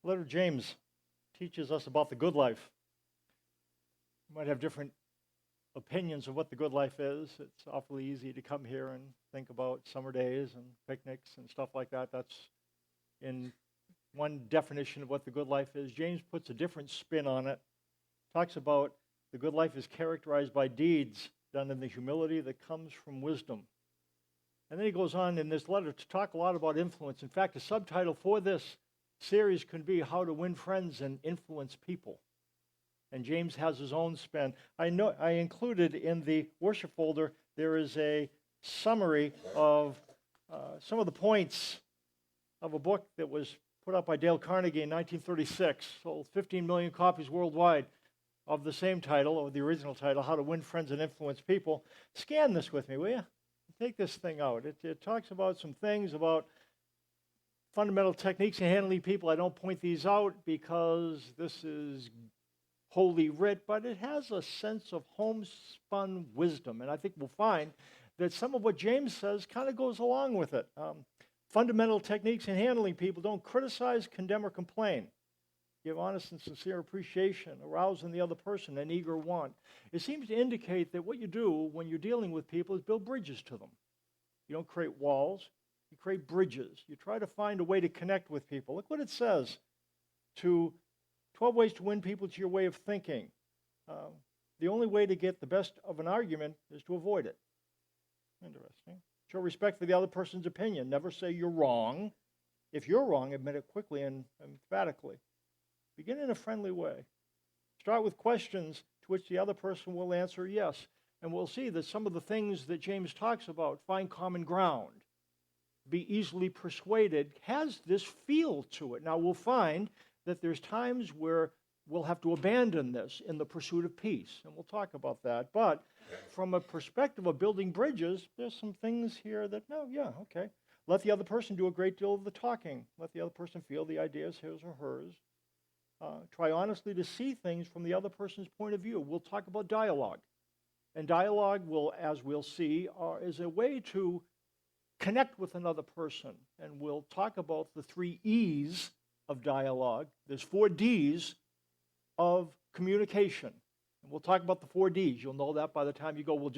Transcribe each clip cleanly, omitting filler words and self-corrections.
Letter of James teaches us about the good life. We might have different opinions of what the good life is. It's awfully easy to come here and think about summer days and picnics and stuff like that. That's in one definition of what the good life is. James puts a different spin on it. Talks about the good life is characterized by deeds done in the humility that comes from wisdom. And then he goes on in this letter to talk a lot about influence. In fact, the subtitle for this series could be How to Win Friends and Influence People. And James has his own spin. I included in the worship folder, there is a summary of some of the points of a book that was put out by Dale Carnegie in 1936, sold 15 million copies worldwide, of the same title, or the original title, How to Win Friends and Influence People. Scan this with me, will you? Take this thing out. It talks about some things about fundamental techniques in handling people. I don't point these out because this is holy writ, but it has a sense of homespun wisdom. And I think we'll find that some of what James says kind of goes along with it. Fundamental techniques in handling people: don't criticize, condemn, or complain. Give honest and sincere appreciation, arouse in the other person an eager want. It seems to indicate that what you do when you're dealing with people is build bridges to them. You don't create walls, you create bridges. You try to find a way to connect with people. Look what it says, to 12 ways to win people to your way of thinking. The only way to get the best of an argument is to avoid it. Interesting. Show respect for the other person's opinion. Never say you're wrong. If you're wrong, admit it quickly and emphatically. Begin in a friendly way. Start with questions to which the other person will answer yes. And we'll see that some of the things that James talks about, find common ground, be easily persuaded, has this feel to it. Now we'll find that there's times where we'll have to abandon this in the pursuit of peace, and we'll talk about that. But from a perspective of building bridges, there's some things here that, no, yeah, okay. Let the other person do a great deal of the talking. Let the other person feel the ideas, his or hers. Try honestly to see things from the other person's point of view. We'll talk about dialogue. And dialogue will, as we'll see, is a way to connect with another person. And we'll talk about the 3 E's of dialogue. There's 4 D's of communication. And we'll talk about the 4 D's. You'll know that by the time you go.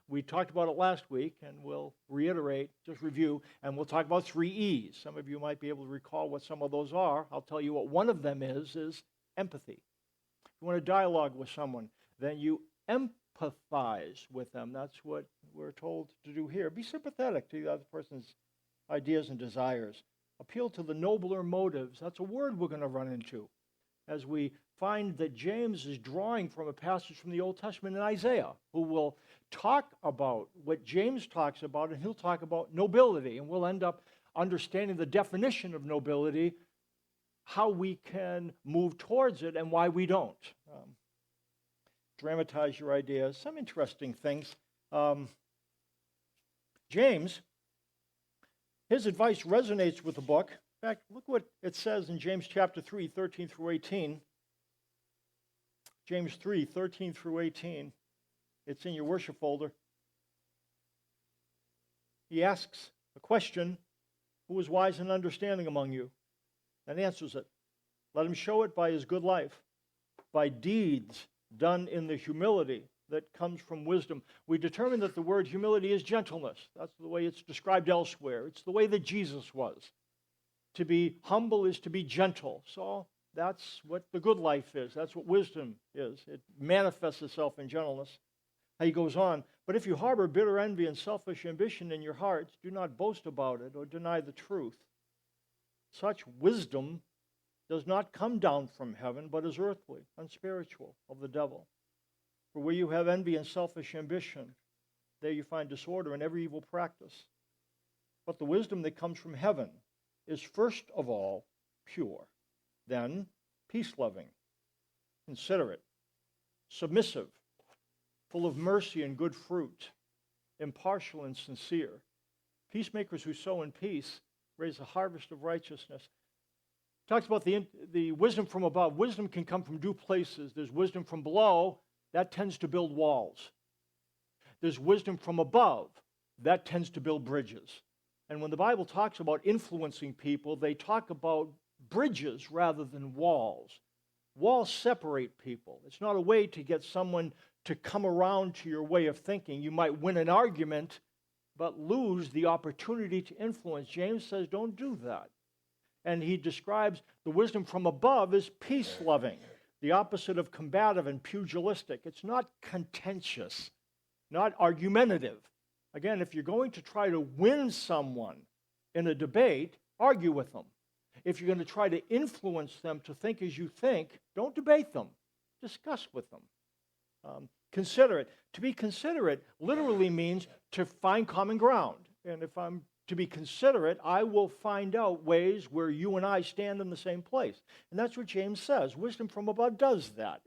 We talked about it last week, and we'll reiterate, just review, and we'll talk about 3 E's. Some of you might be able to recall what some of those are. I'll tell you what one of them is empathy. If you want to dialogue with someone, then you empathize with them. That's what we're told to do here. Be sympathetic to the other person's ideas and desires. Appeal to the nobler motives. That's a word we're going to run into as we find that James is drawing from a passage from the Old Testament in Isaiah, who will talk about what James talks about, and he'll talk about nobility, and we'll end up understanding the definition of nobility, how we can move towards it, and why we don't. Dramatize your ideas. Some interesting things. James, his advice resonates with the book. In fact, look what it says in James chapter 3, 13 through 18. James 3, 13 through 18. It's in your worship folder. He asks a question: who is wise and understanding among you? And answers it. Let him show it by his good life, by deeds done in the humility that comes from wisdom. We determine that the word humility is gentleness. That's the way it's described elsewhere. It's the way that Jesus was. To be humble is to be gentle. So that's what the good life is. That's what wisdom is. It manifests itself in gentleness. He goes on, but if you harbor bitter envy and selfish ambition in your hearts, do not boast about it or deny the truth. Such wisdom does not come down from heaven, but is earthly, unspiritual, of the devil. For where you have envy and selfish ambition, there you find disorder and every evil practice. But the wisdom that comes from heaven is first of all pure, then peace-loving, considerate, submissive, full of mercy and good fruit, impartial and sincere. Peacemakers who sow in peace raise a harvest of righteousness. Talks about the wisdom from above. Wisdom can come from 2 places. There's wisdom from below. That tends to build walls. There's wisdom from above. That tends to build bridges. And when the Bible talks about influencing people, they talk about bridges rather than walls. Walls separate people. It's not a way to get someone to come around to your way of thinking. You might win an argument, but lose the opportunity to influence. James says, don't do that. And he describes the wisdom from above as peace-loving, the opposite of combative and pugilistic. It's not contentious, not argumentative. Again, if you're going to try to win someone in a debate, argue with them. If you're going to try to influence them to think as you think, don't debate them. Discuss with them. Considerate. To be considerate literally means to find common ground. And if I'm to be considerate, I will find out ways where you and I stand in the same place. And that's what James says. Wisdom from above does that.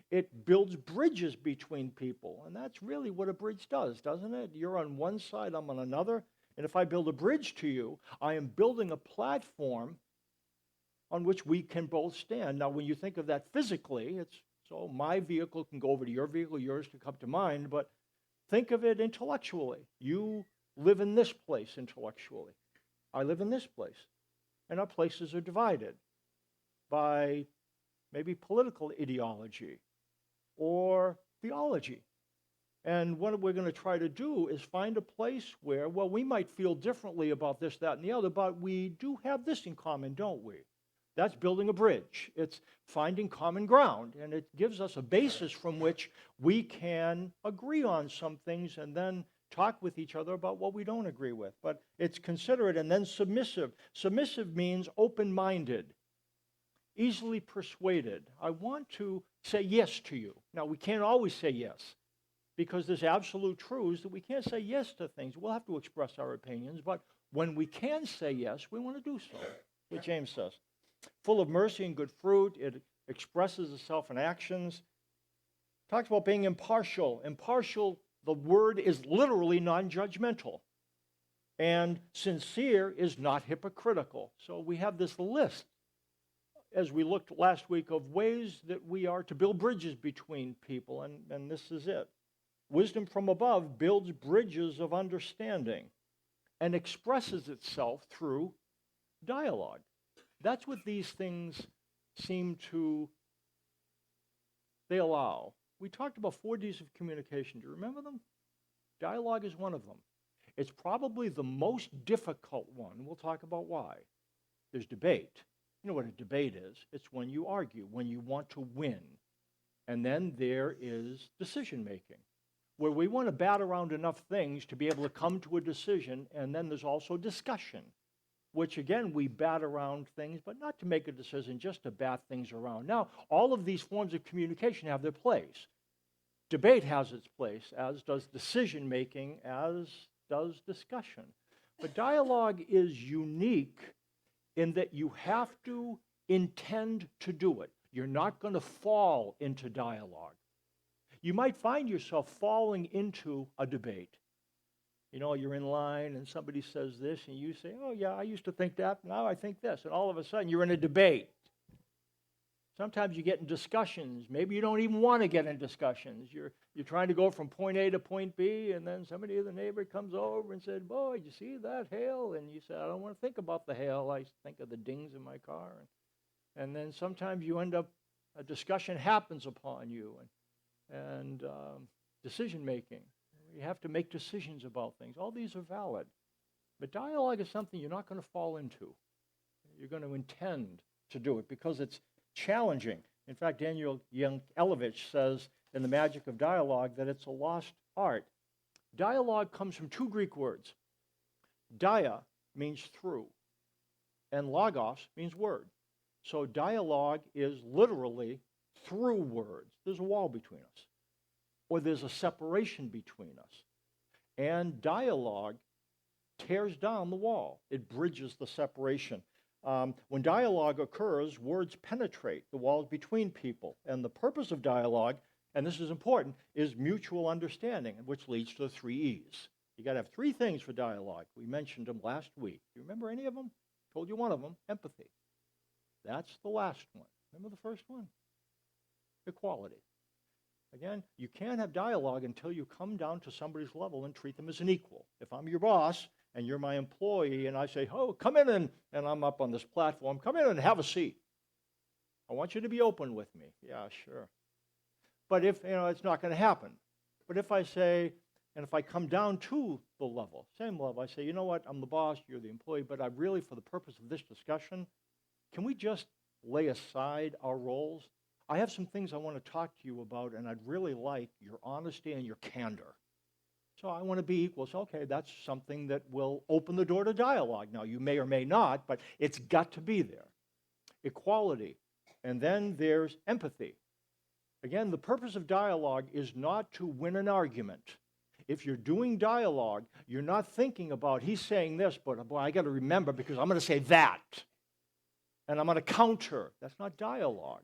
It builds bridges between people. And that's really what a bridge does, doesn't it? You're on one side, I'm on another. And if I build a bridge to you, I am building a platform on which we can both stand. Now, when you think of that physically, it's so my vehicle can go over to your vehicle, yours can come to mine, but think of it intellectually. You live in this place intellectually. I live in this place. And our places are divided by maybe political ideology or theology. And what we're going to try to do is find a place where, well, we might feel differently about this, that, and the other, but we do have this in common, don't we? That's building a bridge. It's finding common ground, and it gives us a basis from which we can agree on some things and then talk with each other about what we don't agree with. But it's considerate and then submissive. Submissive means open-minded, easily persuaded. I want to say yes to you. Now, we can't always say yes because there's absolute truths that we can't say yes to things. We'll have to express our opinions, but when we can say yes, we want to do so, what James says. Full of mercy and good fruit. It expresses itself in actions. Talks about being impartial. Impartial, the word is literally non-judgmental. And sincere is not hypocritical. So we have this list, as we looked last week, of ways that we are to build bridges between people, and this is it. Wisdom from above builds bridges of understanding and expresses itself through dialogue. That's what these things seem to, they allow. We talked about 4 Ds of communication. Do you remember them? Dialogue is one of them. It's probably the most difficult one. We'll talk about why. There's debate. You know what a debate is? It's when you argue, when you want to win. And then there is decision making, where we want to bat around enough things to be able to come to a decision, and then there's also discussion, which again, we bat around things, but not to make a decision, just to bat things around. Now, all of these forms of communication have their place. Debate has its place, as does decision making, as does discussion. But dialogue is unique in that you have to intend to do it. You're not going to fall into dialogue. You might find yourself falling into a debate. You know, you're in line and somebody says this and you say, oh yeah, I used to think that, now I think this. And all of a sudden you're in a debate. Sometimes you get in discussions. Maybe you don't even want to get in discussions. You're trying to go from point A to point B, and then somebody, the neighbor, comes over and said, boy, did you see that hail? And you say, I don't want to think about the hail. I think of the dings in my car. And then sometimes you end up, a discussion happens upon you, and decision making. You have to make decisions about things. All these are valid. But dialogue is something you're not going to fall into. You're going to intend to do it because it's challenging. In fact, Daniel Yankelovich says in The Magic of Dialogue that it's a lost art. Dialogue comes from 2 Greek words. Dia means through, and logos means word. So dialogue is literally through words. There's a wall between us, or there's a separation between us. And dialogue tears down the wall. It bridges the separation. When dialogue occurs, words penetrate the walls between people. And the purpose of dialogue, and this is important, is mutual understanding, which leads to the 3 E's. You got to have 3 things for dialogue. We mentioned them last week. Do you remember any of them? Told you one of them, empathy. That's the last one. Remember the first one? Equality. Again, you can't have dialogue until you come down to somebody's level and treat them as an equal. If I'm your boss and you're my employee, and I say, oh, come in and I'm up on this platform, come in and have a seat. I want you to be open with me. Yeah, sure. But if, it's not going to happen. But if I say, and if I come down to the level, same level, I say, you know what, I'm the boss, you're the employee, but I really, for the purpose of this discussion, can we just lay aside our roles? I have some things I want to talk to you about, and I'd really like your honesty and your candor. So I want to be equal. So, okay, that's something that will open the door to dialogue. Now, you may or may not, but it's got to be there. Equality. And then there's empathy. Again, the purpose of dialogue is not to win an argument. If you're doing dialogue, you're not thinking about, he's saying this, but boy, I got to remember because I'm going to say that. And I'm going to counter. That's not dialogue.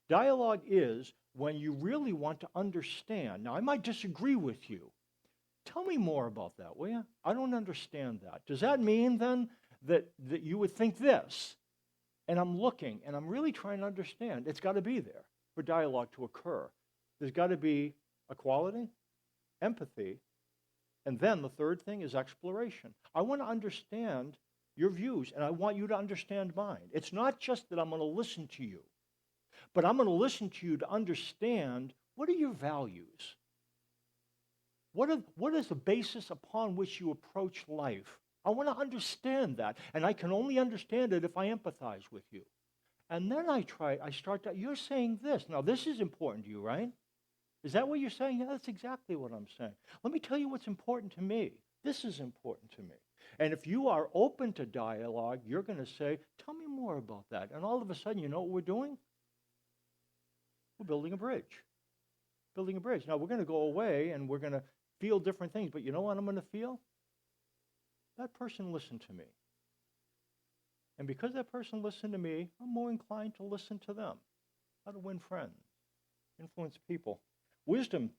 Dialogue is when you really want to understand. Now, I might disagree with you. Tell me more about that, will you? I don't understand that. Does that mean then that you would think this? And I'm looking, and I'm really trying to understand. It's got to be there for dialogue to occur. There's got to be equality, empathy, and then the third thing is exploration. I want to understand your views, and I want you to understand mine. It's not just that I'm going to listen to you, but I'm going to listen to you to understand what are your values? What is the basis upon which you approach life? I want to understand that, and I can only understand it if I empathize with you. And then I start to, you're saying this. Now, this is important to you, right? Is that what you're saying? Yeah, that's exactly what I'm saying. Let me tell you what's important to me. This is important to me. And if you are open to dialogue, you're going to say, tell me more about that. And all of a sudden, you know what we're doing? We're building a bridge. Building a bridge. Now, we're going to go away, and we're going to feel different things. But you know what I'm going to feel? That person listened to me. And because that person listened to me, I'm more inclined to listen to them. How to win friends, influence people. Wisdom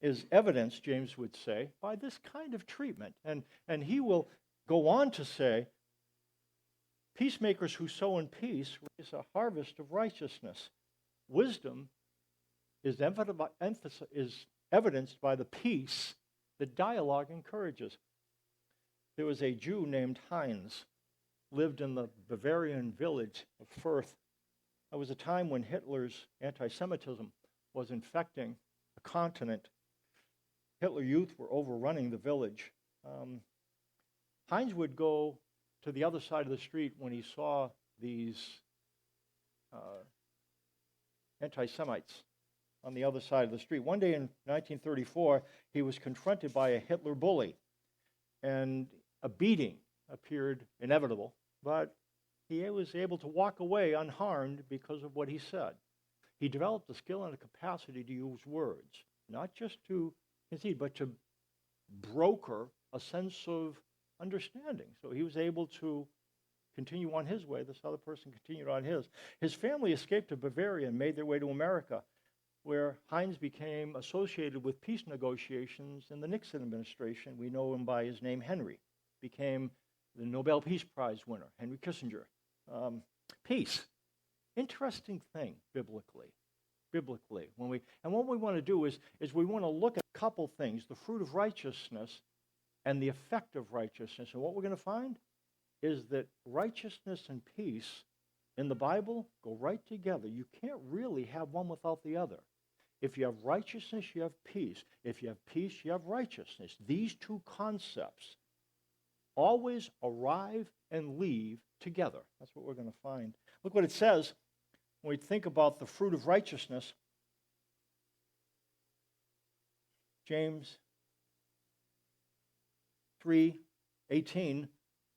is evidenced, James would say, by this kind of treatment. And he will go on to say, peacemakers who sow in peace raise a harvest of righteousness. Wisdom is evidenced by the peace that dialogue encourages. There was a Jew named Heinz, lived in the Bavarian village of Fürth. There was a time when Hitler's anti-Semitism was infecting the continent. Hitler Youth were overrunning the village. Heinz would go to the other side of the street when he saw these anti-Semites on the other side of the street. One day in 1934, he was confronted by a Hitler bully, and a beating appeared inevitable, but he was able to walk away unharmed because of what he said. He developed a skill and a capacity to use words, not just to concede, but to broker a sense of understanding. So he was able to continue on his way. This other person continued on his. His family escaped to Bavaria and made their way to America, where Heinz became associated with peace negotiations in the Nixon administration. We know him by his name, Henry. Became the Nobel Peace Prize winner, Henry Kissinger. Peace. Interesting thing biblically. What we want to do is we want to look at a couple things, the fruit of righteousness and the effect of righteousness. And what we're going to find is that righteousness and peace in the Bible go right together. You can't really have one without the other. If you have righteousness, you have peace. If you have peace, you have righteousness. These two concepts always arrive and leave together. That's what we're going to find. Look what it says when we think about the fruit of righteousness. James 3:18,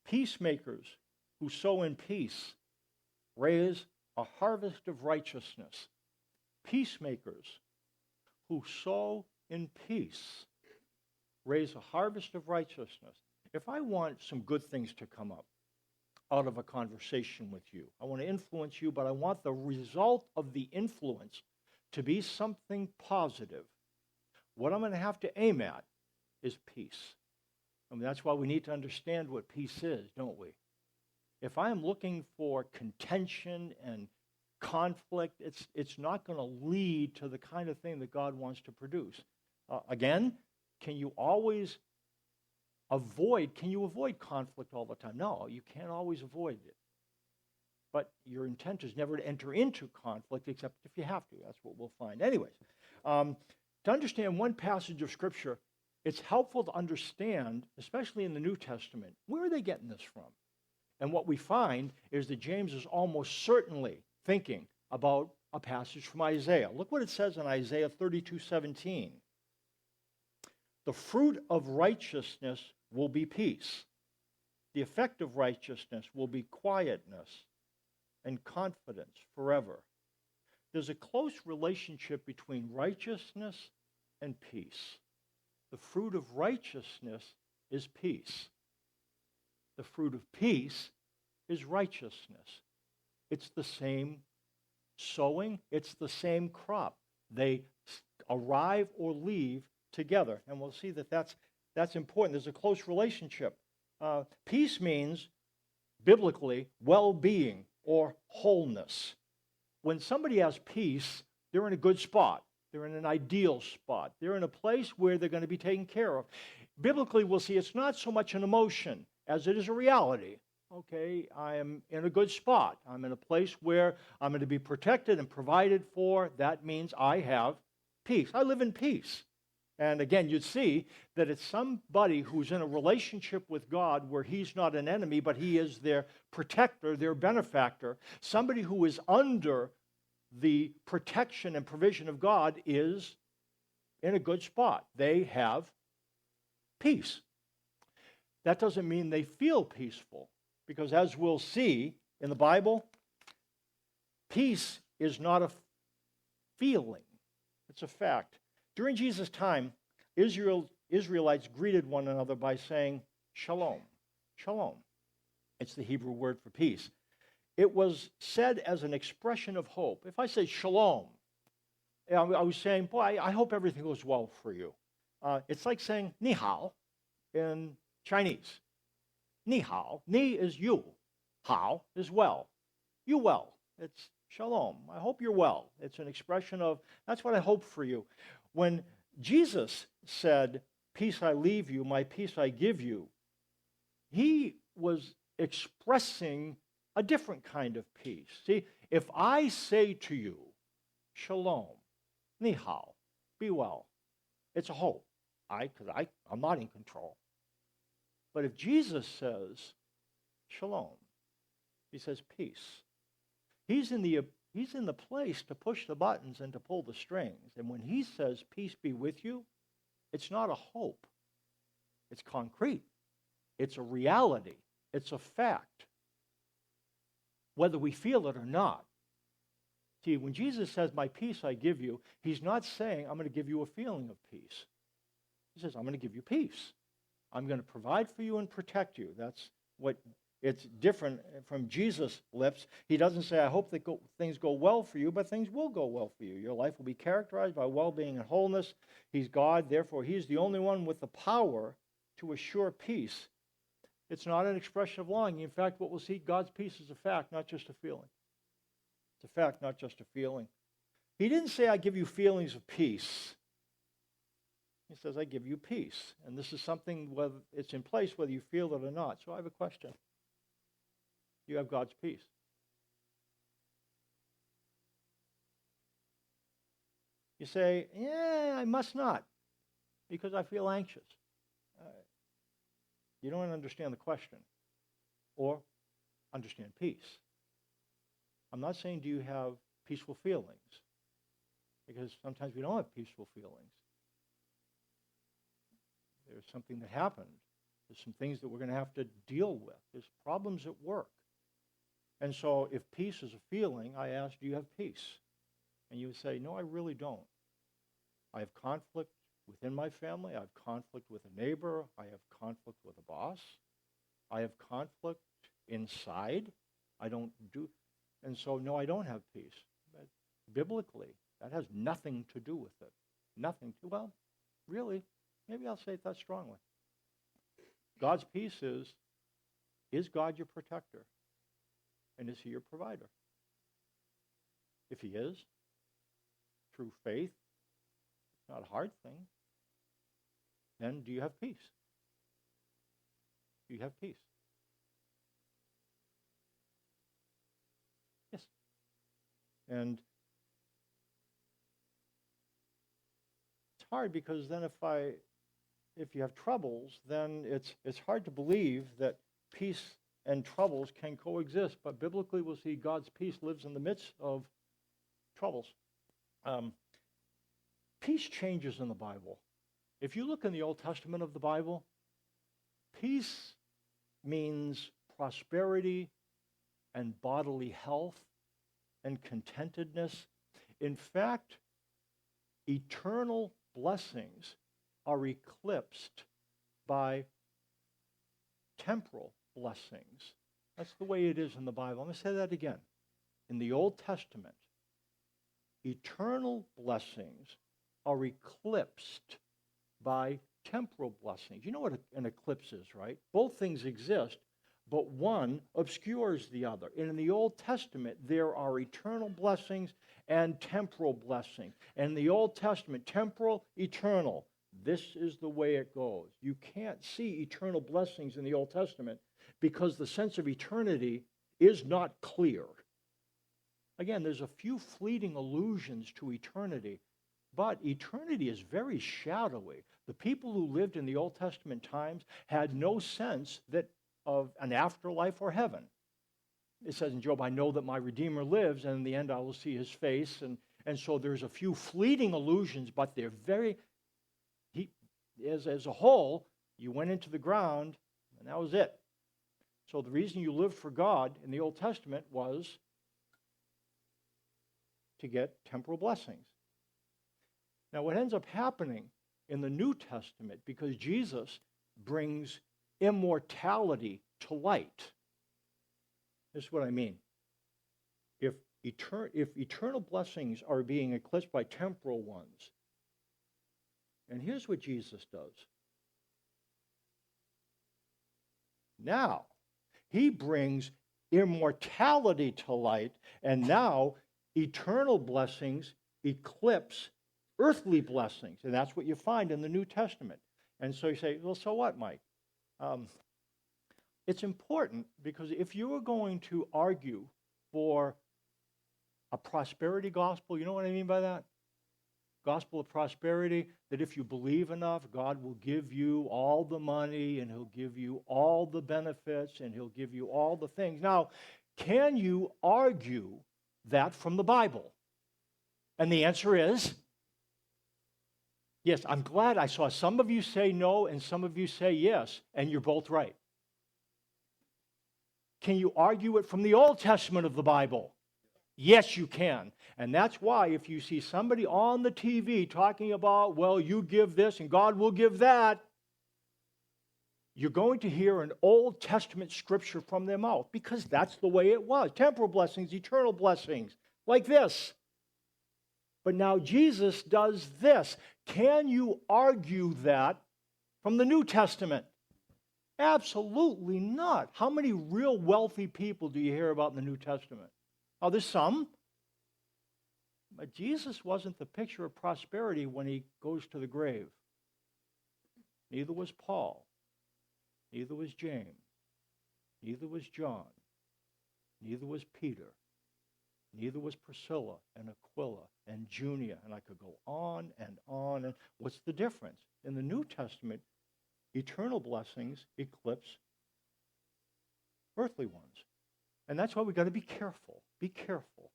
peacemakers who sow in peace raise a harvest of righteousness. Peacemakers who sow in peace raise a harvest of righteousness. If I want some good things to come up out of a conversation with you, I want to influence you, but I want the result of the influence to be something positive. What I'm going to have to aim at is peace. I mean, that's why we need to understand what peace is, don't we? If I am looking for contention and conflict, it's not going to lead to the kind of thing that God wants to produce. Again, can you always Can you avoid conflict all the time? No, you can't always avoid it. But your intent is never to enter into conflict except if you have to. That's what we'll find. Anyways, to understand one passage of Scripture, it's helpful to understand, especially in the New Testament, where are they getting this from? And what we find is that James is almost certainly thinking about a passage from Isaiah. Look what it says in Isaiah 32:17. The fruit of righteousness will be peace. The effect of righteousness will be quietness and confidence forever. There's a close relationship between righteousness and peace. The fruit of righteousness is peace. The fruit of peace is righteousness. It's the same sowing, it's the same crop. They arrive or leave together. And we'll see that that's important. There's a close relationship. Peace means, biblically, well-being or wholeness. When somebody has peace, they're in a good spot. They're in an ideal spot. They're in a place where they're going to be taken care of. Biblically, we'll see it's not so much an emotion as it is a reality. Okay, I am in a good spot. I'm in a place where I'm going to be protected and provided for. That means I have peace. I live in peace. And again, you'd see that it's somebody who's in a relationship with God where he's not an enemy, but he is their protector, their benefactor. Somebody who is under the protection and provision of God is in a good spot. They have peace. That doesn't mean they feel peaceful, because as we'll see in the Bible, peace is not a feeling. It's a fact. During Jesus' time, Israelites greeted one another by saying, shalom, shalom. It's the Hebrew word for peace. It was said as an expression of hope. If I say shalom, I was saying, boy, I hope everything goes well for you. It's like saying ni hao in Chinese. Ni hao. Ni is you. Hao is well. You well. It's shalom. I hope you're well. It's an expression of, that's what I hope for you. When Jesus said, peace I leave you, my peace I give you, he was expressing a different kind of peace. See, if I say to you, shalom, ni hao, be well, it's a hope. Because I'm not in control. But if Jesus says, shalom, he says peace. He's in the place to push the buttons and to pull the strings. And when he says, peace be with you, it's not a hope. It's concrete. It's a reality. It's a fact. Whether we feel it or not. See, when Jesus says, my peace I give you, he's not saying, I'm going to give you a feeling of peace. He says, I'm going to give you peace. I'm going to provide for you and protect you. That's what it's different from Jesus' lips. He doesn't say, I hope that things go well for you, but things will go well for you. Your life will be characterized by well-being and wholeness. He's God, therefore he's the only one with the power to assure peace. It's not an expression of longing. In fact, what we'll see, God's peace is a fact, not just a feeling. It's a fact, not just a feeling. He didn't say, I give you feelings of peace. He says, I give you peace. And this is something, whether it's in place, whether you feel it or not. So I have a question. You have God's peace. You say, yeah, I must not, because I feel anxious. You don't understand the question or understand peace. I'm not saying do you have peaceful feelings, because sometimes we don't have peaceful feelings. There's something that happened. There's some things that we're going to have to deal with. There's problems at work. And so if peace is a feeling, I ask, do you have peace? And you would say, no, I really don't. I have conflict within my family. I have conflict with a neighbor. I have conflict with a boss. I have conflict inside. And so, no, I don't have peace. But biblically, that has nothing to do with it. Nothing to, well, really, maybe I'll say it that strongly. God's peace is God your protector? And is he your provider? If he is, through faith, it's not a hard thing, then do you have peace? You have peace. Yes. And it's hard because then if you have troubles, then it's hard to believe that peace and troubles can coexist. But biblically, we'll see God's peace lives in the midst of troubles. Peace changes in the Bible. If you look in the Old Testament of the Bible, peace means prosperity and bodily health and contentedness. In fact, eternal blessings are eclipsed by temporal blessings. That's the way it is in the Bible. I'm going to say that again. In the Old Testament, eternal blessings are eclipsed by temporal blessings. You know what an eclipse is, right? Both things exist, but one obscures the other. And in the Old Testament, there are eternal blessings and temporal blessings. And in the Old Testament, temporal, eternal. This is the way it goes. You can't see eternal blessings in the Old Testament because the sense of eternity is not clear. Again, there's a few fleeting allusions to eternity, but eternity is very shadowy. The people who lived in the Old Testament times had no sense of an afterlife or heaven. It says in Job, I know that my Redeemer lives, and in the end I will see his face. And so there's a few fleeting allusions, but they're as a whole, you went into the ground, and that was it. So the reason you lived for God in the Old Testament was to get temporal blessings. Now, what ends up happening in the New Testament, because Jesus brings immortality to light, this is what I mean. If eternal blessings are being eclipsed by temporal ones, and here's what Jesus does. Now, he brings immortality to light, and now eternal blessings eclipse earthly blessings. And that's what you find in the New Testament. And so you say, well, so what, Mike? It's important because if you were going to argue for a prosperity gospel, you know what I mean by that? Gospel of prosperity, that if you believe enough, God will give you all the money and he'll give you all the benefits and he'll give you all the things. Now, can you argue that from the Bible? And the answer is yes. I'm glad I saw some of you say no and some of you say yes, and you're both right. Can you argue it from the Old Testament of the Bible? Yes, you can. And that's why if you see somebody on the TV talking about, well, you give this and God will give that, you're going to hear an Old Testament scripture from their mouth because that's the way it was. Temporal blessings, eternal blessings, like this. But now Jesus does this. Can you argue that from the New Testament? Absolutely not. How many real wealthy people do you hear about in the New Testament? Oh, there's some. But Jesus wasn't the picture of prosperity when he goes to the grave. Neither was Paul. Neither was James. Neither was John. Neither was Peter. Neither was Priscilla and Aquila and Junia. And I could go on and on. And what's the difference? In the New Testament, eternal blessings eclipse earthly ones. And that's why we've got to be careful. Be careful.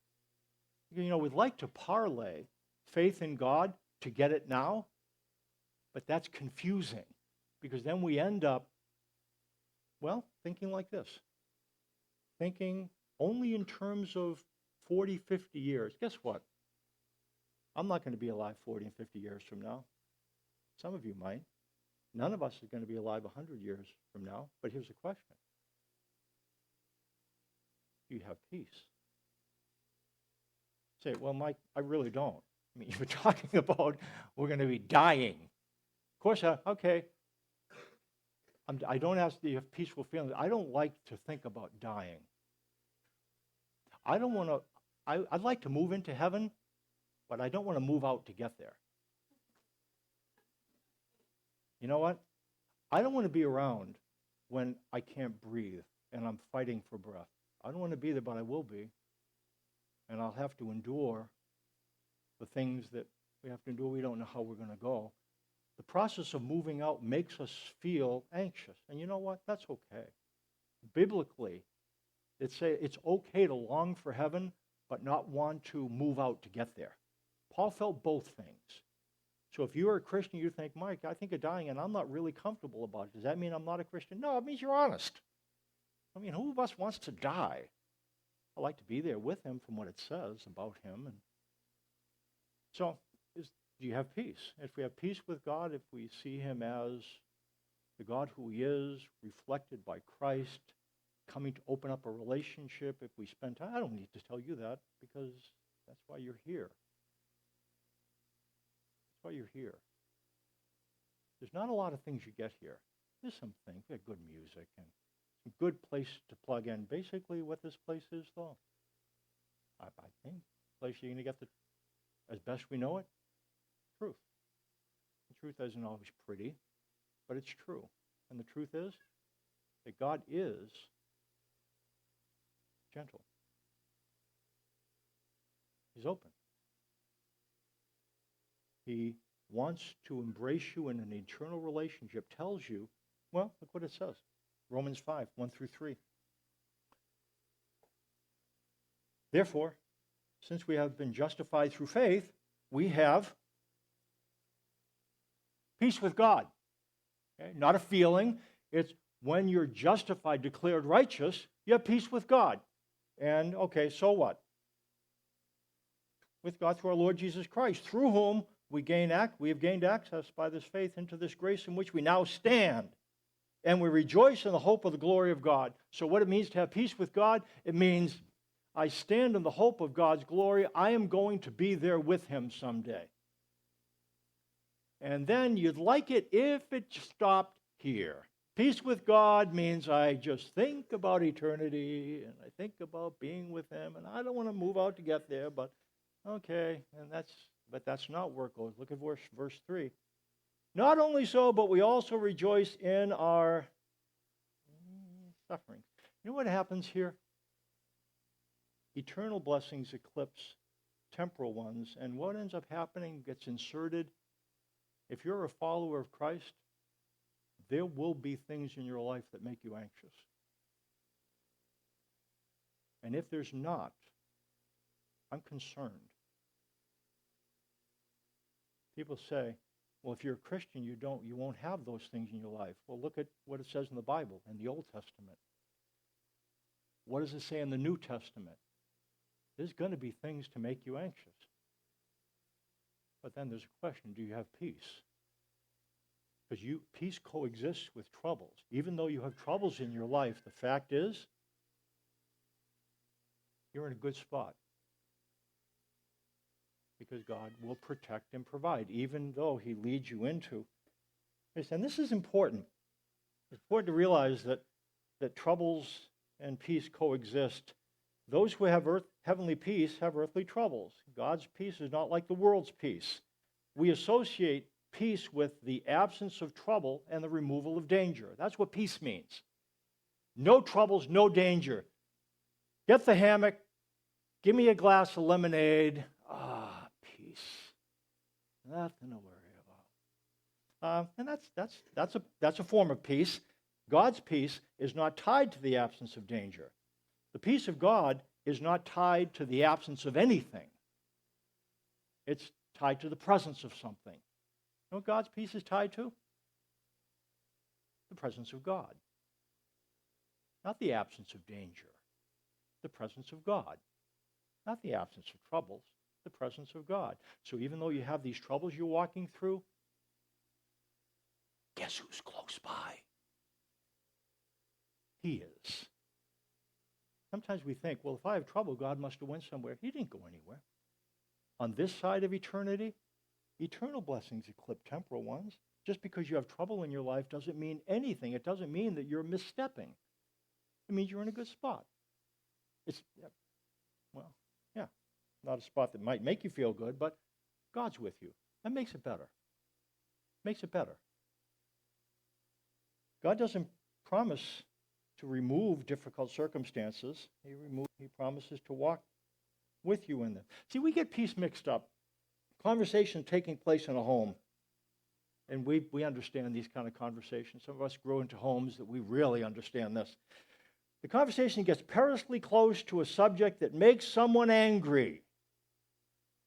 You know, we'd like to parlay faith in God to get it now, but that's confusing because then we end up, well, thinking like this. Thinking only in terms of 40, 50 years. Guess what? I'm not going to be alive 40 and 50 years from now. Some of you might. None of us is going to be alive 100 years from now. But here's the question. Do you have peace? Say, well, Mike, I really don't. I mean, you were talking about we're going to be dying. Of course, okay. I don't ask do you have peaceful feelings. I don't like to think about dying. I don't want to, I'd like to move into heaven, but I don't want to move out to get there. You know what? I don't want to be around when I can't breathe and I'm fighting for breath. I don't want to be there, but I will be. And I'll have to endure the things that we have to endure. We don't know how we're going to go. The process of moving out makes us feel anxious. And you know what? That's okay. Biblically, it's okay to long for heaven, but not want to move out to get there. Paul felt both things. So if you're a Christian, you think, Mike, I think of dying and I'm not really comfortable about it. Does that mean I'm not a Christian? No, it means you're honest. I mean, who of us wants to die? I like to be there with him from what it says about him. And so, do you have peace? If we have peace with God, if we see him as the God who he is, reflected by Christ, coming to open up a relationship, if we spend time, I don't need to tell you that because that's why you're here. That's why you're here. There's not a lot of things you get here. There's some things. We have good music and a good place to plug in. Basically, what this place is, though, I think the place you're going to get as best we know it, truth. The truth isn't always pretty, but it's true. And the truth is that God is gentle. He's open. He wants to embrace you in an eternal relationship, tells you, well, look what it says. Romans 5, 1 through 3. Therefore, since we have been justified through faith, we have peace with God. Okay? Not a feeling. It's when you're justified, declared righteous, you have peace with God. And, okay, so what? With God through our Lord Jesus Christ, through whom we have gained access by this faith into this grace in which we now stand. And we rejoice in the hope of the glory of God. So what it means to have peace with God, it means I stand in the hope of God's glory. I am going to be there with him someday. And then you'd like it if it stopped here. Peace with God means I just think about eternity and I think about being with him, and I don't want to move out to get there, but okay, but that's not where it goes. Look at verse 3. Not only so, but we also rejoice in our suffering. You know what happens here? Eternal blessings eclipse temporal ones, and what ends up happening gets inserted. If you're a follower of Christ, there will be things in your life that make you anxious. And if there's not, I'm concerned. People say, well, if you're a Christian, you won't have those things in your life. Well, look at what it says in the Bible, in the Old Testament. What does it say in the New Testament? There's going to be things to make you anxious. But then there's a question, do you have peace? Because peace coexists with troubles. Even though you have troubles in your life, the fact is, you're in a good spot. Because God will protect and provide, even though he leads you into this. And this is important. It's important to realize that troubles and peace coexist. Those who have heavenly peace have earthly troubles. God's peace is not like the world's peace. We associate peace with the absence of trouble and the removal of danger. That's what peace means. No troubles, no danger. Get the hammock, give me a glass of lemonade. Peace. Nothing to worry about. And that's a form of peace. God's peace is not tied to the absence of danger. The peace of God is not tied to the absence of anything. It's tied to the presence of something. You know what God's peace is tied to? The presence of God. Not the absence of danger. The presence of God. Not the absence of troubles. The presence of God. So even though you have these troubles you're walking through, guess who's close by? He is. Sometimes we think, well, if I have trouble, God must have went somewhere. He didn't go anywhere. On this side of eternity, eternal blessings eclipse temporal ones. Just because you have trouble in your life doesn't mean anything. It doesn't mean that you're misstepping. It means you're in a good spot. Not a spot that might make you feel good, but God's with you. That makes it better. Makes it better. God doesn't promise to remove difficult circumstances. He promises to walk with you in them. See, we get peace mixed up. Conversation taking place in a home. And we understand these kind of conversations. Some of us grow into homes that we really understand this. The conversation gets perilously close to a subject that makes someone angry.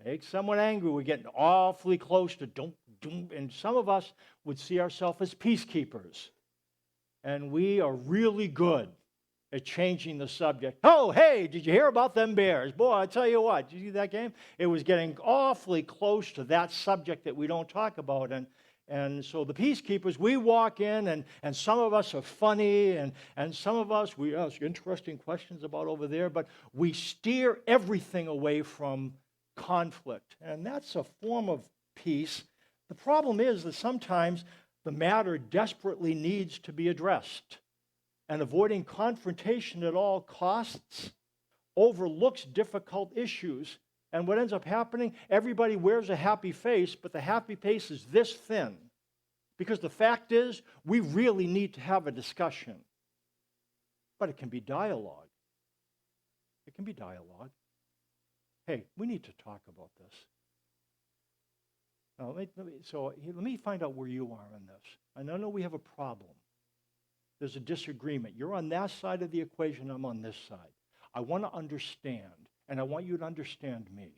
Makes someone angry. We're getting awfully close to doom, doom. And some of us would see ourselves as peacekeepers. And we are really good at changing the subject. Oh, hey, did you hear about them Bears? Boy, I tell you what, did you see that game? It was getting awfully close to that subject that we don't talk about. And so the peacekeepers, we walk in, and some of us are funny, and some of us, we ask interesting questions about over there, but we steer everything away from conflict. And that's a form of peace. The problem is that sometimes the matter desperately needs to be addressed. And avoiding confrontation at all costs overlooks difficult issues. And what ends up happening, everybody wears a happy face, but the happy face is this thin. Because the fact is, we really need to have a discussion. But it can be dialogue. It can be dialogue. Hey, we need to talk about this. Now, let me find out where you are in this. And I know we have a problem. There's a disagreement. You're on that side of the equation, I'm on this side. I want to understand, and I want you to understand me.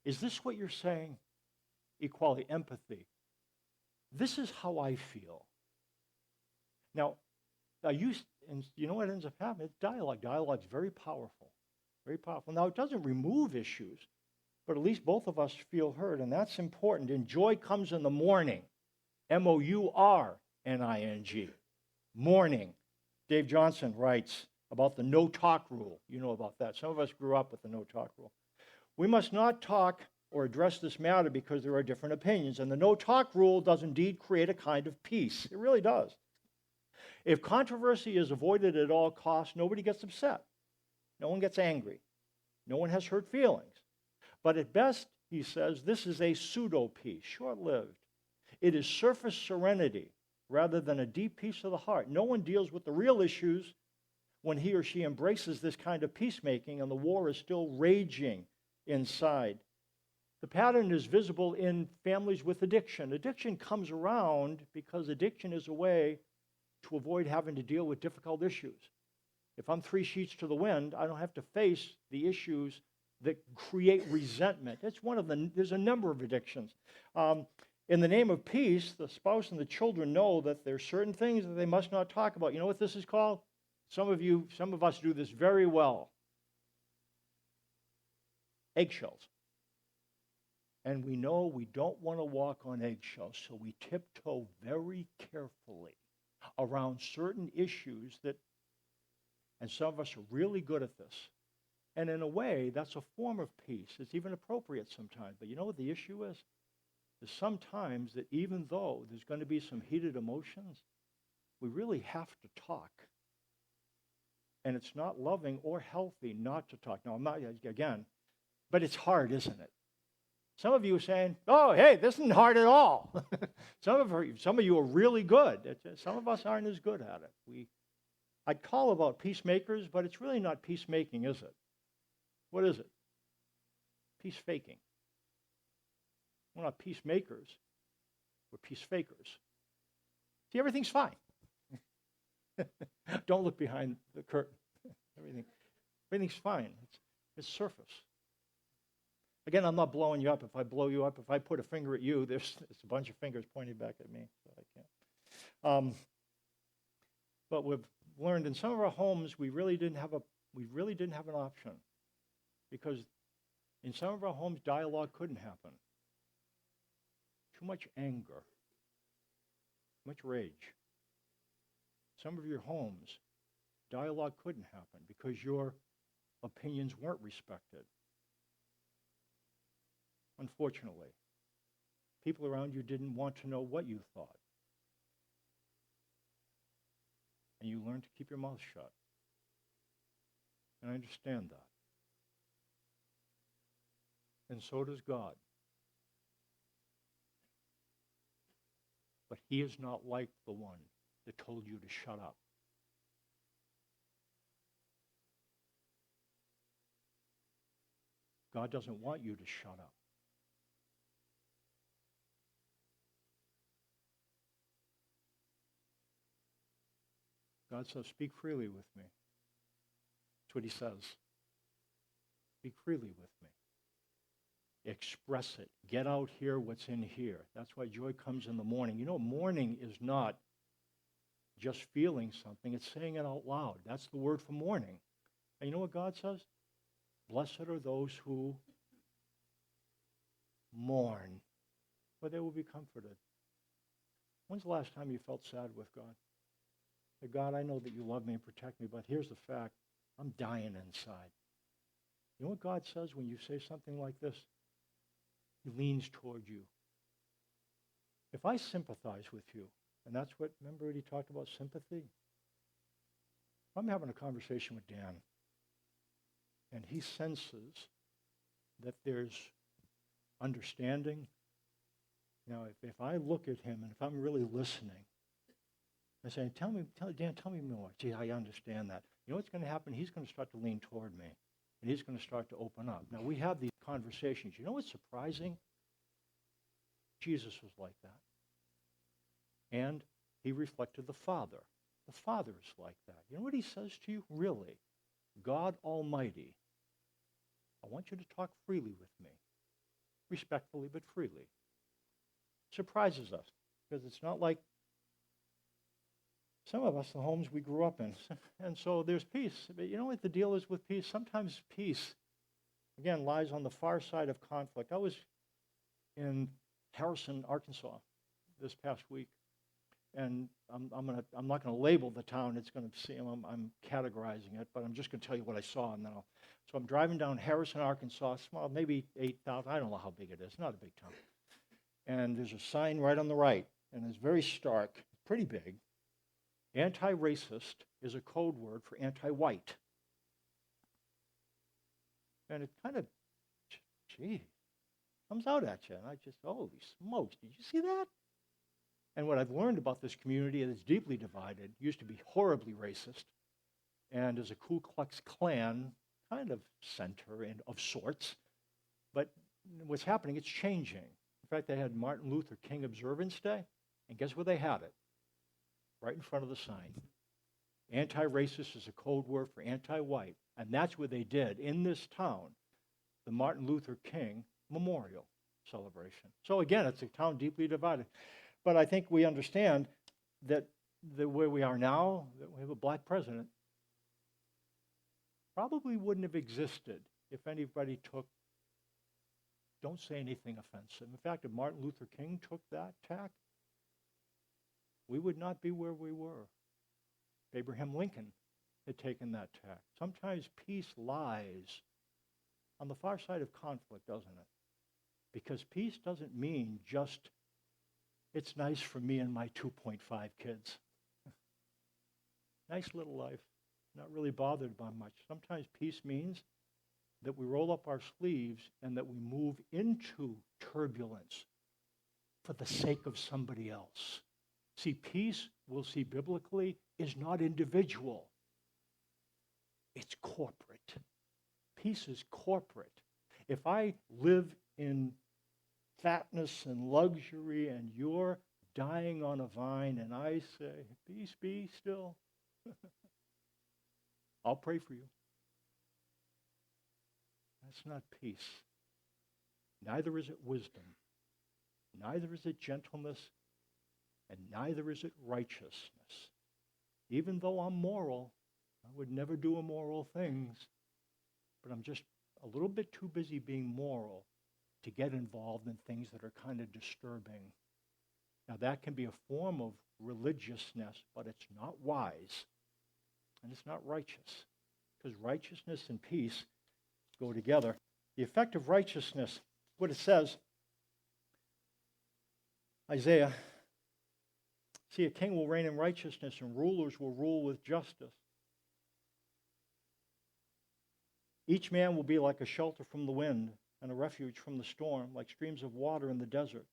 Is this what you're saying? Equality, empathy. This is how I feel. Now you know what ends up happening? It's dialogue. Dialogue is very powerful. Very powerful. Now, it doesn't remove issues, but at least both of us feel heard, and that's important. And joy comes in the morning. M-O-U-R-N-I-N-G. Morning. Dave Johnson writes about the no-talk rule. You know about that. Some of us grew up with the no-talk rule. We must not talk or address this matter because there are different opinions, and the no-talk rule does indeed create a kind of peace. It really does. If controversy is avoided at all costs, nobody gets upset. No one gets angry. No one has hurt feelings. But at best, he says, this is a pseudo-peace, short-lived. It is surface serenity rather than a deep peace of the heart. No one deals with the real issues when he or she embraces this kind of peacemaking and the war is still raging inside. The pattern is visible in families with addiction. Addiction comes around because addiction is a way to avoid having to deal with difficult issues. If I'm 3 sheets to the wind, I don't have to face the issues that create resentment. There's a number of addictions. In the name of peace, the spouse and the children know that there's certain things that they must not talk about. You know what this is called? Some of us do this very well. Eggshells. And we know we don't want to walk on eggshells, so we tiptoe very carefully around certain issues and some of us are really good at this. And in a way, that's a form of peace. It's even appropriate sometimes. But you know what the issue is? Is sometimes that even though there's going to be some heated emotions, we really have to talk. And it's not loving or healthy not to talk. Now, I'm not, again, but it's hard, isn't it? Some of you are saying, oh, hey, this isn't hard at all. Some of you are really good. Some of us aren't as good at it. I'd call about peacemakers, but it's really not peacemaking, is it? What is it? Peace faking. We're not peacemakers. We're peace fakers. See, everything's fine. Don't look behind the curtain. Everything's fine. It's surface. Again, I'm not blowing you up. If I blow you up, if I put a finger at you, there's a bunch of fingers pointing back at me, so I can't. But we've learned in some of our homes we really didn't have an option, because in some of our homes dialogue couldn't happen. Too much anger, too much rage. Some of your homes, dialogue couldn't happen because your opinions weren't respected. Unfortunately, people around you didn't want to know what you thought. And you learned to keep your mouth shut. And I understand that. And so does God. But he is not like the one that told you to shut up. God doesn't want you to shut up. God says, speak freely with me. That's what he says. Speak freely with me. Express it. Get out here what's in here. That's why joy comes in the morning. You know, mourning is not just feeling something. It's saying it out loud. That's the word for mourning. And you know what God says? Blessed are those who mourn, for they will be comforted. When's the last time you felt sad with God? Say, God, I know that you love me and protect me, but here's the fact. I'm dying inside. You know what God says when you say something like this? He leans toward you. If I sympathize with you, and that's what, remember what he talked about, sympathy? If I'm having a conversation with Dan, and he senses that there's understanding, now if I look at him and if I'm really listening, I say, Dan, tell me more. Gee, I understand that. You know what's going to happen? He's going to start to lean toward me, and he's going to start to open up. Now, we have these conversations. You know what's surprising? Jesus was like that. And he reflected the Father. The Father is like that. You know what he says to you? Really, God Almighty, I want you to talk freely with me. Respectfully, but freely. Surprises us, because it's not like some of us, the homes we grew up in. And so there's peace. But you know what the deal is with peace? Sometimes peace, again, lies on the far side of conflict. I was in Harrison, Arkansas this past week. And I'm not going to label the town. It's going to see, I'm categorizing it, but I'm just going to tell you what I saw. And then so I'm driving down Harrison, Arkansas, small, maybe 8,000. I don't know how big it is. Not a big town. And there's a sign right on the right, and it's very stark, pretty big. Anti-racist is a code word for anti-white. And it kind of, gee, comes out at you. And I just, holy smokes, did you see that? And what I've learned about this community is it's deeply divided, used to be horribly racist, and is a Ku Klux Klan kind of center and of sorts. But what's happening, it's changing. In fact, they had Martin Luther King Observance Day, and guess where they had it? Right in front of the sign. Anti-racist is a code word for anti-white, and that's what they did in this town, the Martin Luther King Memorial celebration. So again, it's a town deeply divided. But I think we understand that where we are now, that we have a black president, probably wouldn't have existed if anybody don't say anything offensive. In fact, if Martin Luther King took that tack, we would not be where we were. Abraham Lincoln had taken that tack. Sometimes peace lies on the far side of conflict, doesn't it? Because peace doesn't mean just, it's nice for me and my 2.5 kids. Nice little life, not really bothered by much. Sometimes peace means that we roll up our sleeves and that we move into turbulence for the sake of somebody else. See, peace, we'll see biblically, is not individual. It's corporate. Peace is corporate. If I live in fatness and luxury and you're dying on a vine and I say, peace be still, I'll pray for you. That's not peace. Neither is it wisdom. Neither is it gentleness. And neither is it righteousness. Even though I'm moral, I would never do immoral things, but I'm just a little bit too busy being moral to get involved in things that are kind of disturbing. Now that can be a form of religiousness, but it's not wise, and it's not righteous, because righteousness and peace go together. The effect of righteousness, what it says, Isaiah, see, a king will reign in righteousness and rulers will rule with justice. Each man will be like a shelter from the wind and a refuge from the storm, like streams of water in the desert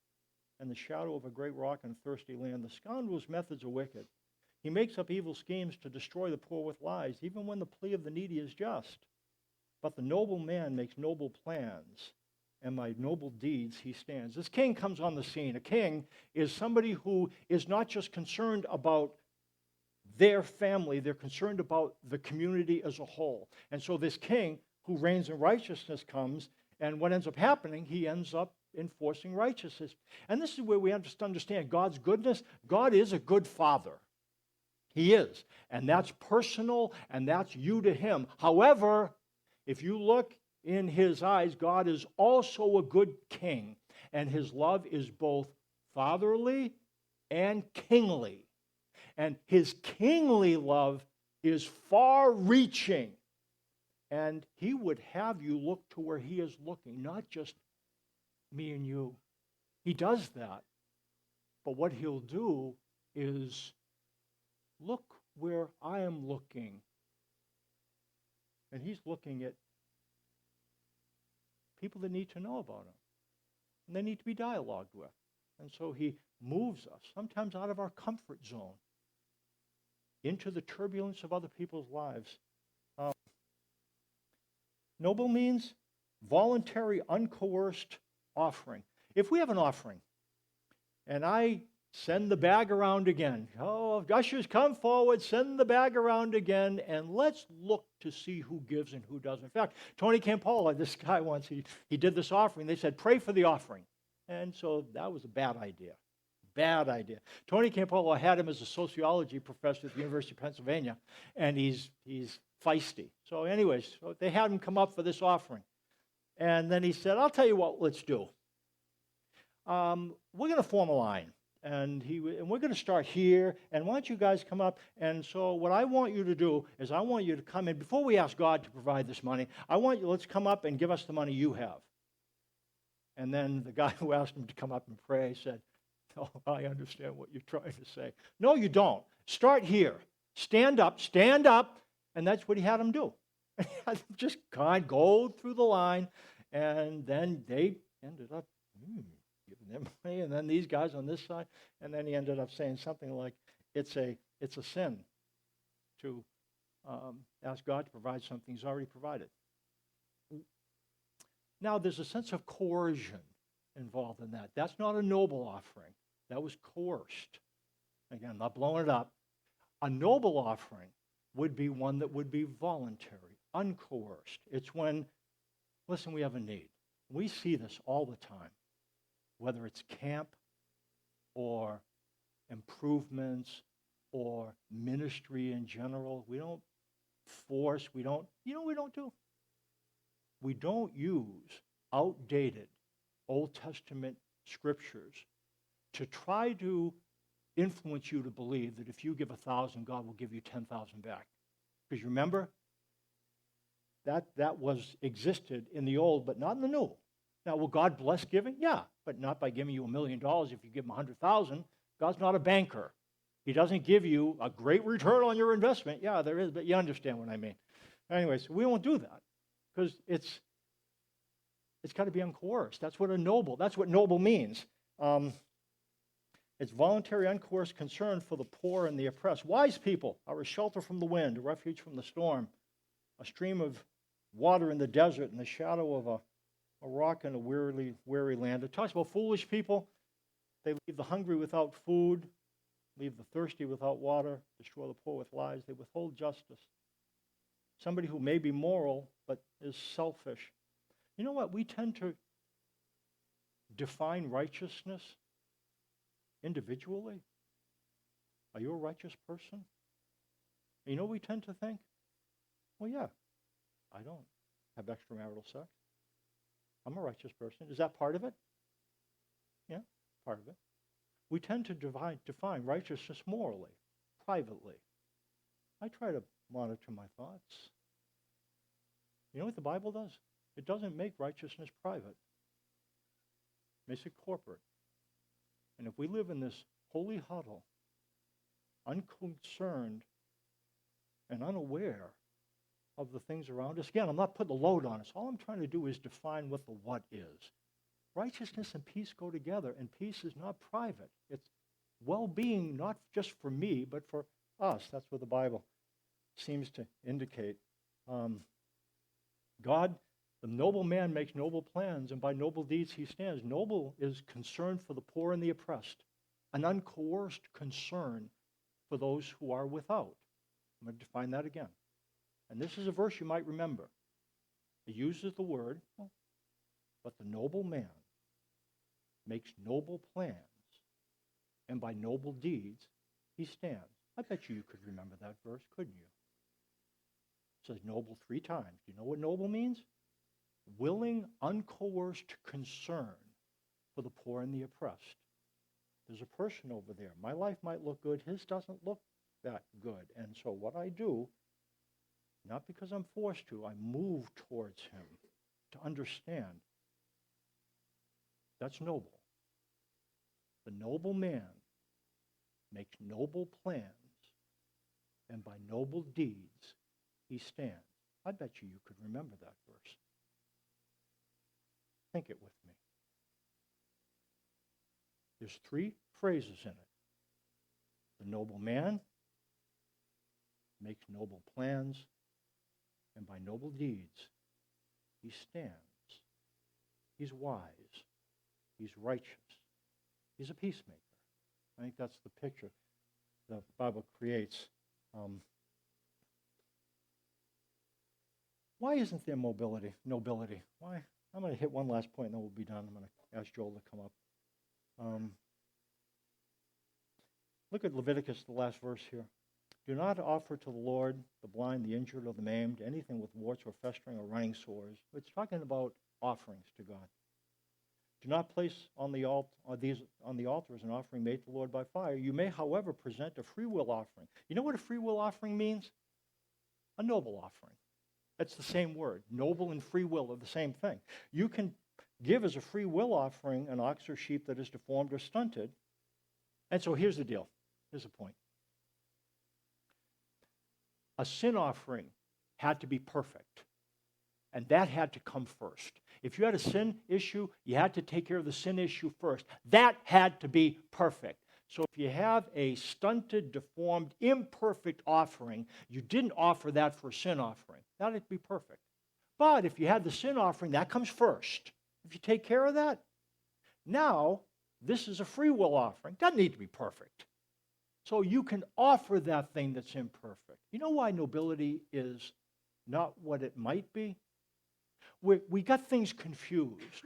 and the shadow of a great rock in a thirsty land. The scoundrel's methods are wicked. He makes up evil schemes to destroy the poor with lies, even when the plea of the needy is just. But the noble man makes noble plans, and by noble deeds he stands. This king comes on the scene. A king is somebody who is not just concerned about their family, they're concerned about the community as a whole. And so this king who reigns in righteousness comes, and what ends up happening, he ends up enforcing righteousness. And this is where we understand God's goodness. God is a good father. He is. And that's personal, and that's you to him. However, if you look in his eyes, God is also a good king, and his love is both fatherly and kingly. And his kingly love is far-reaching. And he would have you look to where he is looking, not just me and you. He does that. But what he'll do is look where I am looking. And he's looking at people that need to know about him. And they need to be dialogued with. And so he moves us, sometimes out of our comfort zone, into the turbulence of other people's lives. Noble means voluntary, uncoerced offering. If we have an offering, and I send the bag around again, oh, ushers, come forward, send the bag around again, and let's look to see who gives and who doesn't. In fact, Tony Campolo, this guy once, he did this offering. They said, pray for the offering. And so that was a bad idea. Bad idea. Tony Campolo had him as a sociology professor at the University of Pennsylvania, and he's feisty. So anyways, so they had him come up for this offering. And then he said, I'll tell you what let's do. We're going to form a line, and we're going to start here, and why don't you guys come up? And so what I want you to do is I want you to come in. Before we ask God to provide this money, let's come up and give us the money you have. And then the guy who asked him to come up and pray said, oh, I understand what you're trying to say. No, you don't. Start here. Stand up, and that's what he had him do. Just go through the line, and then they ended up giving them money, and then these guys on this side, and then he ended up saying something like, it's a sin to ask God to provide something he's already provided. Now, there's a sense of coercion involved in that. That's not a noble offering. That was coerced. Again, I'm not blowing it up. A noble offering would be one that would be voluntary, uncoerced. It's when, listen, we have a need. We see this all the time, whether it's camp or improvements or ministry in general. We don't force, we don't do. We don't use outdated Old Testament scriptures to try to influence you to believe that if you give 1,000, God will give you 10,000 back. Because you remember, that existed in the old, but not in the new. Now, will God bless giving? Yeah, but not by giving you $1 million if you give him 100,000. God's not a banker. He doesn't give you a great return on your investment. Yeah, there is, but you understand what I mean. Anyways, we won't do that because it's got to be uncoerced. That's what noble means. It's voluntary, uncoerced concern for the poor and the oppressed. Wise people are a shelter from the wind, a refuge from the storm, a stream of water in the desert, and the shadow of a rock in a weary land. It talks about foolish people. They leave the hungry without food, leave the thirsty without water, destroy the poor with lies. They withhold justice. Somebody who may be moral, but is selfish. You know what? We tend to define righteousness individually. Are you a righteous person? You know what we tend to think? Well, yeah, I don't have extramarital sex. I'm a righteous person. Is that part of it? Yeah, part of it. We tend to define righteousness morally, privately. I try to monitor my thoughts. You know what the Bible does? It doesn't make righteousness private. It makes it corporate. And if we live in this holy huddle, unconcerned and unaware of the things around us, again, I'm not putting the load on us. All I'm trying to do is define what the what is. Righteousness and peace go together, and peace is not private. It's well-being not just for me, but for us. That's what the Bible seems to indicate. God, the noble man makes noble plans, and by noble deeds he stands. Noble is concern for the poor and the oppressed, an uncoerced concern for those who are without. I'm going to define that again. And this is a verse you might remember. It uses the word, but the noble man makes noble plans, and by noble deeds he stands. I bet you could remember that verse, couldn't you? It says noble 3 times. Do you know what noble means? Willing, uncoerced concern for the poor and the oppressed. There's a person over there. My life might look good. His doesn't look that good. And so what I do, not because I'm forced to, I move towards him to understand. That's noble. The noble man makes noble plans, and by noble deeds he stands. I bet you could remember that verse. Think it with me. There's 3 phrases in it. The noble man makes noble plans, and by noble deeds he stands. He's wise. He's righteous. He's a peacemaker. I think that's the picture the Bible creates. Why isn't there nobility? Why? I'm going to hit one last point and then we'll be done. I'm going to ask Joel to come up. Look at Leviticus, the last verse here. Do not offer to the Lord the blind, the injured, or the maimed, anything with warts or festering or running sores. It's talking about offerings to God. Do not place on the altar as an offering made to the Lord by fire. You may, however, present a free will offering. You know what a free will offering means? A noble offering. That's the same word. Noble and free will are the same thing. You can give as a free will offering an ox or sheep that is deformed or stunted. And so here's the deal. Here's the point. A sin offering had to be perfect. And that had to come first. If you had a sin issue, you had to take care of the sin issue first. That had to be perfect. So if you have a stunted, deformed, imperfect offering, you didn't offer that for a sin offering. That would be perfect. But if you had the sin offering, that comes first. If you take care of that, now this is a free will offering. Doesn't need to be perfect. So you can offer that thing that's imperfect. You know why nobility is not what it might be? We got things confused.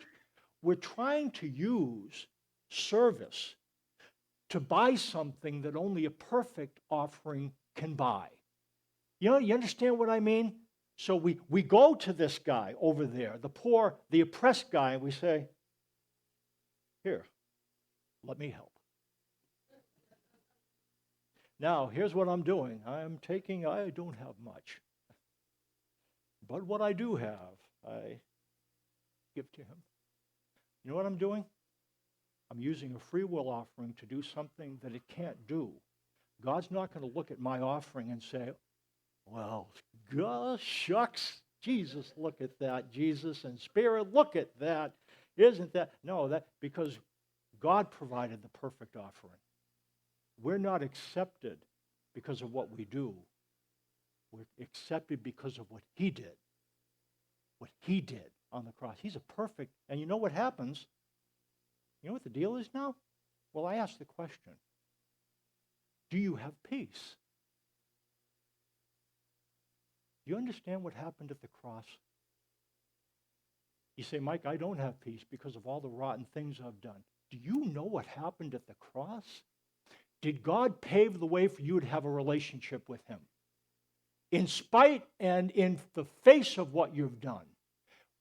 We're trying to use service to buy something that only a perfect offering can buy. You understand what I mean? So we go to this guy over there, the poor, the oppressed guy, and we say, here, let me help. Now, here's what I'm doing. I don't have much. But what I do have, I give to him. You know what I'm doing? I'm using a free will offering to do something that it can't do. God's not going to look at my offering and say, well, gosh, shucks, Jesus, look at that. Jesus and Spirit, look at that. Isn't that? No, because God provided the perfect offering. We're not accepted because of what we do. We're accepted because of what he did. What he did on the cross. He's a perfect, and you know what happens? You know what the deal is now? Well, I asked the question, do you have peace? Do you understand what happened at the cross? You say, Mike, I don't have peace because of all the rotten things I've done. Do you know what happened at the cross? Did God pave the way for you to have a relationship with him? In spite and in the face of what you've done,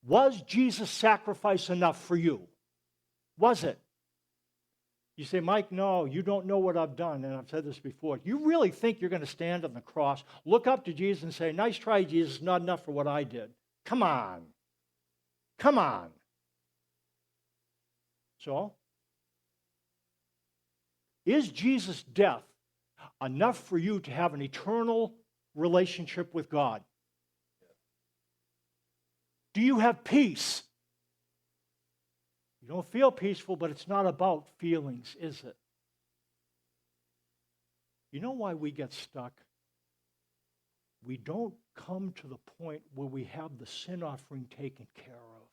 was Jesus' sacrifice enough for you? Was it? You say, Mike, no, you don't know what I've done, and I've said this before. You really think you're going to stand on the cross, look up to Jesus and say, nice try, Jesus, not enough for what I did. Come on. Come on. So, is Jesus' death enough for you to have an eternal relationship with God? Do you have peace? You don't feel peaceful, but it's not about feelings, is it? You know why we get stuck? We don't come to the point where we have the sin offering taken care of.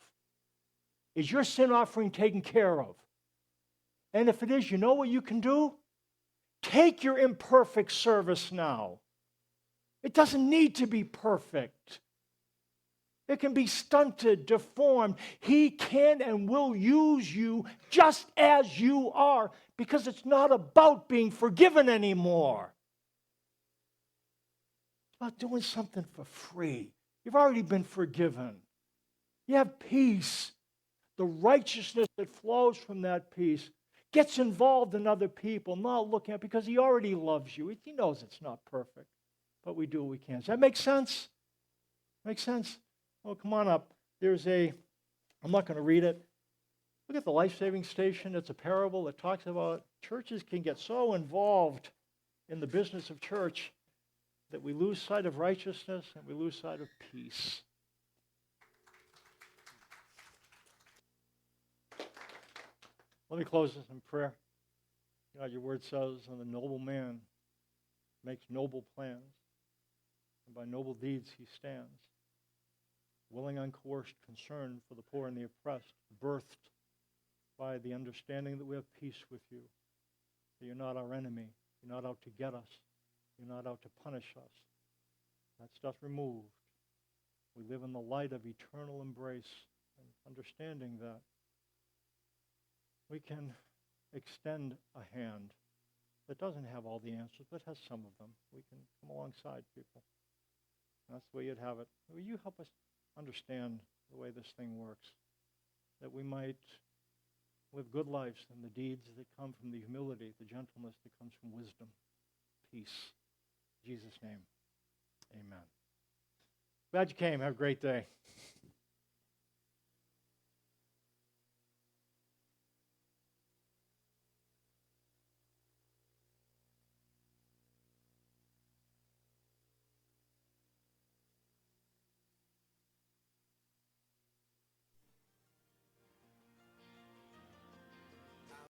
Is your sin offering taken care of? And if it is, you know what you can do? Take your imperfect service now. It doesn't need to be perfect. It can be stunted, deformed. He can and will use you just as you are, because it's not about being forgiven anymore. It's about doing something for free. You've already been forgiven. You have peace. The righteousness that flows from that peace gets involved in other people, not looking at, because he already loves you. He knows it's not perfect, but we do what we can. Does that make sense? Make sense? Well, come on up. I'm not going to read it. Look at the life-saving station. It's a parable that talks about churches can get so involved in the business of church that we lose sight of righteousness and we lose sight of peace. Let me close this in prayer. God, your word says, and the noble man makes noble plans, and by noble deeds he stands. Willing, uncoerced concern for the poor and the oppressed, birthed by the understanding that we have peace with you, that you're not our enemy, you're not out to get us, you're not out to punish us. That stuff removed. We live in the light of eternal embrace and understanding that we can extend a hand that doesn't have all the answers, but has some of them. We can come alongside people. That's the way you'd have it. Will you help us understand the way this thing works, that we might live good lives in the deeds that come from the humility, the gentleness that comes from wisdom, peace. In Jesus' name, amen. Glad you came. Have a great day.